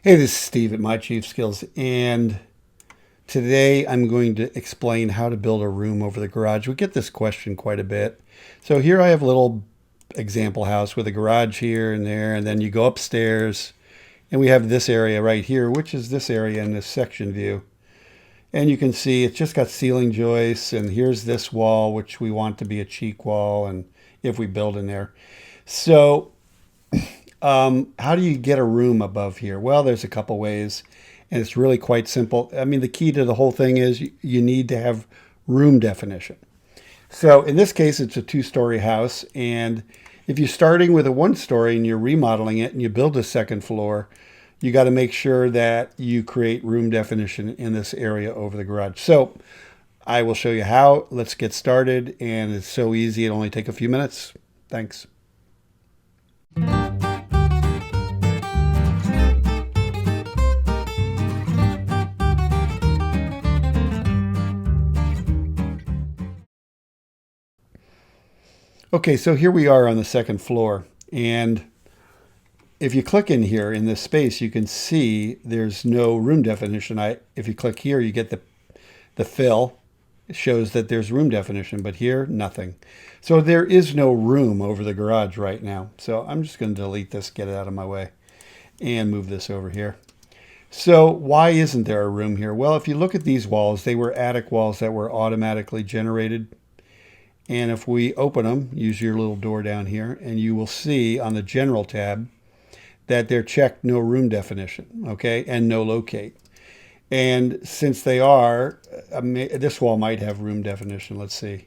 Hey, this is Steve at my Chiefskills, and today I'm going to explain how to build a room over the garage. We get this question quite a bit. So here I have a little example house with a garage here and there, and then you go upstairs, and we have this area right here, which is this area in this section view. And you can see it's just got ceiling joists, and here's this wall, which we want to be a cheek wall, and if we build in there. So how do you get a room above here? Well, there's a couple ways, and it's really quite simple. I mean, the key to the whole thing is you need to have room definition. So in this case, it's a two-story house, and if you're starting with a one-story and you're remodeling it and you build a second floor, you got to make sure that you create room definition in this area over the garage. So I will show you how. Let's get started, and it's so easy. It only take a few minutes. Thanks. Okay, so here we are on the second floor, and if you click in here in this space, you can see there's no room definition. If you click here, you get the fill. It shows that there's room definition, but here, nothing. So there is no room over the garage right now. So I'm just going to delete this, get it out of my way, and move this over here. So why isn't there a room here? Well, if you look at these walls, they were attic walls that were automatically generated. And if we open them, use your little door down here, and you will see on the General tab that they're checked no room definition, okay, and no locate. And since they are, this wall might have room definition. Let's see.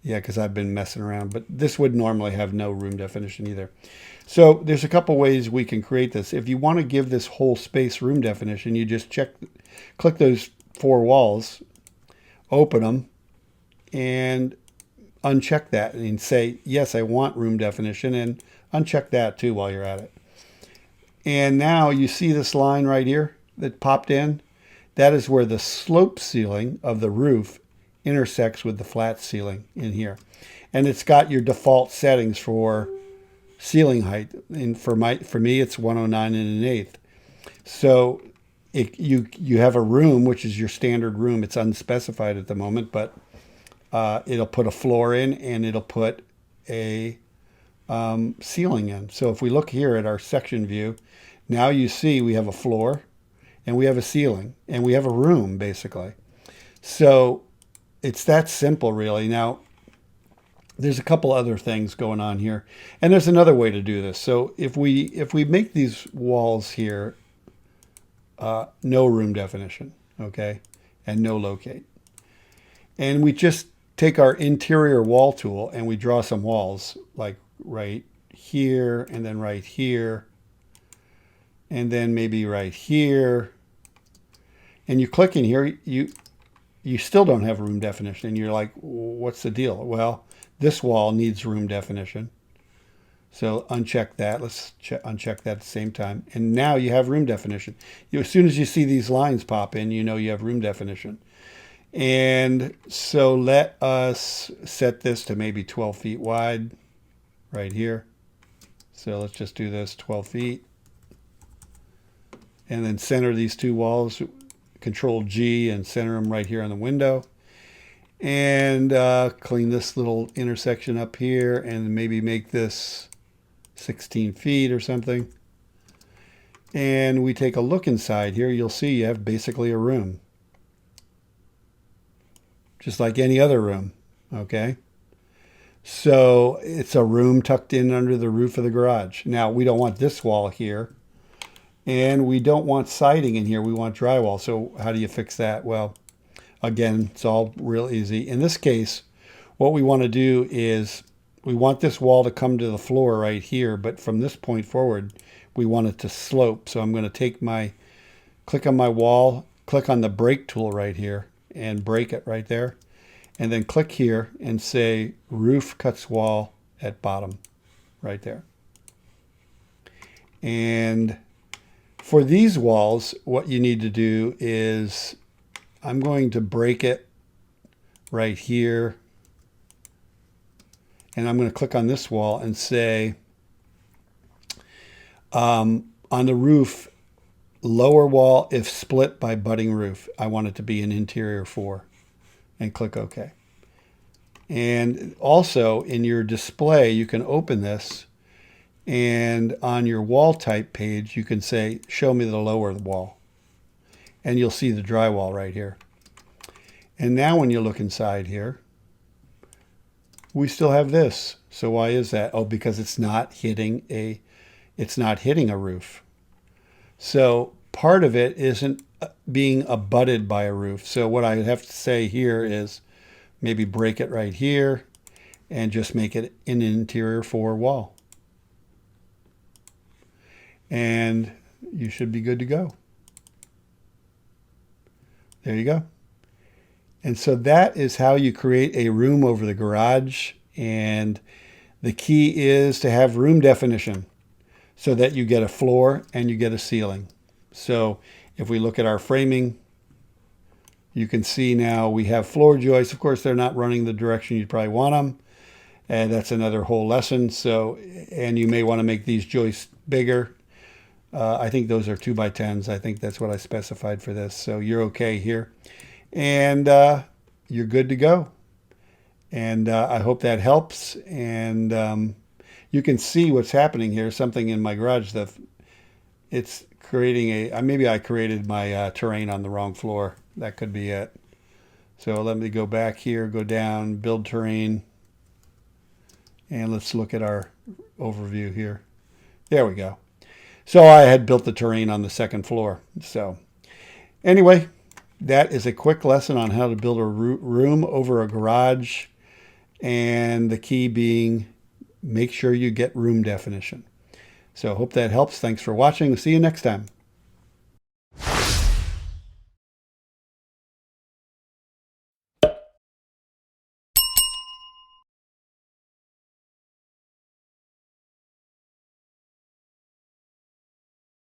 Yeah, because I've been messing around, but this would normally have no room definition either. So there's a couple ways we can create this. If you want to give this whole space room definition, you just click those four walls, open them, and uncheck that and say, yes, I want room definition, and uncheck that too while you're at it. And now you see this line right here that popped in. That is where the slope ceiling of the roof intersects with the flat ceiling in here. And it's got your default settings for ceiling height. And for me, it's 109 and 1/8. So you have a room, which is your standard room. It's unspecified at the moment, but it'll put a floor in, and it'll put a ceiling in. So if we look here at our section view, now you see we have a floor, and we have a ceiling, and we have a room, basically. So it's that simple, really. Now, there's a couple other things going on here, and there's another way to do this. So if we make these walls here no room definition, okay, and no locate, and we just take our interior wall tool and we draw some walls, like right here, and then right here, and then maybe right here, and you click in here, you still don't have room definition, and you're like, what's the deal? Well, this wall needs room definition, so uncheck that. Let's uncheck that at the same time, and now you have room definition. As soon as you see these lines pop in, you know you have room definition. And so let us set this to maybe 12 feet wide right here. So let's just do this 12 feet. And then center these two walls, Control G, and center them right here on the window. And clean this little intersection up here, and maybe make this 16 feet or something. And we take a look inside here, you'll see you have basically a room, just like any other room, okay? So it's a room tucked in under the roof of the garage. Now, we don't want this wall here, and we don't want siding in here. We want drywall. So how do you fix that? Well, again, it's all real easy. In this case, what we want to do is we want this wall to come to the floor right here, but from this point forward, we want it to slope. So I'm going to click on my wall, click on the break tool right here, and break it right there, and then click here and say roof cuts wall at bottom right there. And for these walls, what you need to do is I'm going to break it right here, and I'm going to click on this wall and say on the roof lower wall if split by budding roof. I want it to be an interior 4 and click OK. And also in your display, you can open this, and on your wall type page, you can say, show me the lower wall. And you'll see the drywall right here. And now when you look inside here, we still have this. So why is that? Oh, because it's not hitting a roof. So part of it isn't being abutted by a roof. So what I have to say here is maybe break it right here and just make it an interior 4 wall. And you should be good to go. There you go. And so that is how you create a room over the garage. And the key is to have room definition so that you get a floor and you get a ceiling. So if we look at our framing, you can see now we have floor joists. Of course, they're not running the direction you'd probably want them. And that's another whole lesson. So, and you may want to make these joists bigger. I think those are 2x10s. I think that's what I specified for this. So you're okay here. And you're good to go. And I hope that helps. And you can see what's happening here. Something in my garage that it's creating maybe I created my terrain on the wrong floor. That could be it. So let me go back here, go down, build terrain. And let's look at our overview here. There we go. So I had built the terrain on the second floor. So anyway, that is a quick lesson on how to build a room over a garage. And the key being, make sure you get room definition. So hope that helps. Thanks for watching. See you next time.